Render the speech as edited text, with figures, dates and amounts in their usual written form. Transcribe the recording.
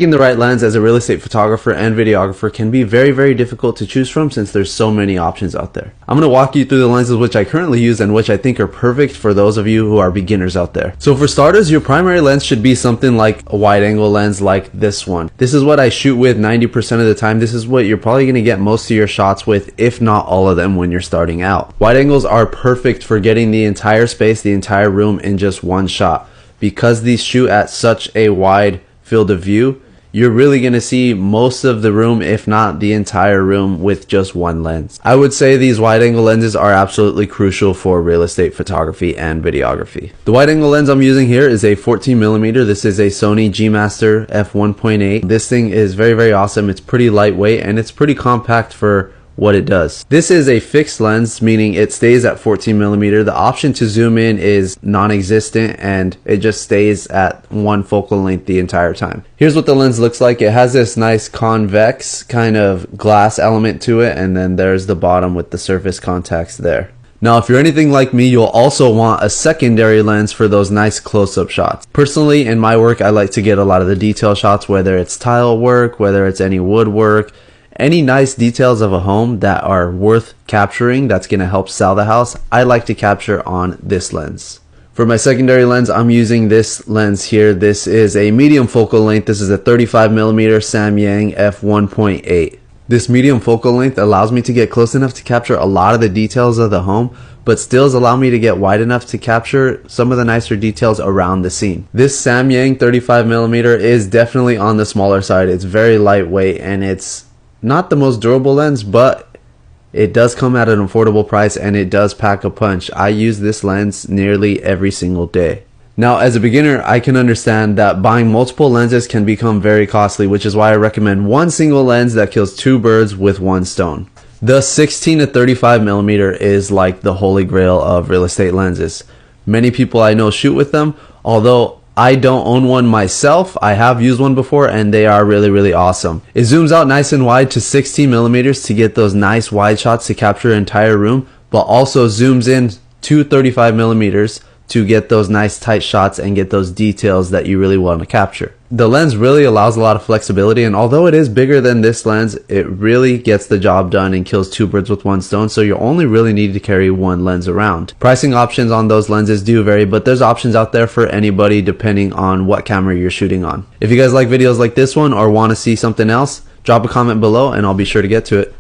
Picking the right lens as a real estate photographer and videographer can be very difficult to choose from since there's so many options out there. I'm going to walk you through the lenses which I currently use and which I think are perfect for those of you who are beginners out there. So for starters, your primary lens should be something like a wide angle lens like this one. This is what I shoot with 90% of the time. This is what you're probably going to get most of your shots with, if not all of them, when you're starting out. Wide angles are perfect for getting the entire space, the entire room in just one shot. Because these shoot at such a wide field of view, you're really going to see most of the room, if not the entire room, with just one lens. I would say these wide angle lenses are absolutely crucial for real estate photography and videography. The wide angle lens I'm using here is a 14mm. This is a Sony G Master f1.8. This thing is very awesome. It's pretty lightweight and it's pretty compact for what it does. This is a fixed lens, meaning it stays at 14mm. The option to zoom in is non-existent and it just stays at one focal length the entire time. Here's what the lens looks like. It has this nice convex kind of glass element to it, and then there's the bottom with the surface contacts there. Now, if you're anything like me, you'll also want a secondary lens for those nice close-up shots. Personally, in my work, I like to get a lot of the detail shots, whether it's tile work, whether it's any woodwork, any nice details of a home that are worth capturing that's going to help sell the house. I like to capture on this lens. For my secondary lens, I'm using this lens here. This is a medium focal length. This is a 35mm Samyang f1.8. This medium focal length allows me to get close enough to capture a lot of the details of the home, but still allow me to get wide enough to capture some of the nicer details around the scene. This Samyang 35mm is definitely on the smaller side. It's very lightweight and it's not the most durable lens, but it does come at an affordable price and it does pack a punch. I use this lens nearly every single day. Now, as a beginner, I can understand that buying multiple lenses can become very costly, which is why I recommend one single lens that kills two birds with one stone. The 16 to 35mm is like the holy grail of real estate lenses. Many people I know shoot with them, although I don't own one myself. I have used one before and they are really awesome. It zooms out nice and wide to 16mm to get those nice wide shots to capture an entire room, but also zooms in to 35mm to get those nice tight shots and get those details that you really want to capture. The lens really allows a lot of flexibility, and although it is bigger than this lens, it really gets the job done and kills two birds with one stone, so you only really need to carry one lens around. Pricing options on those lenses do vary, but there's options out there for anybody depending on what camera you're shooting on. If you guys like videos like this one or want to see something else, drop a comment below and I'll be sure to get to it.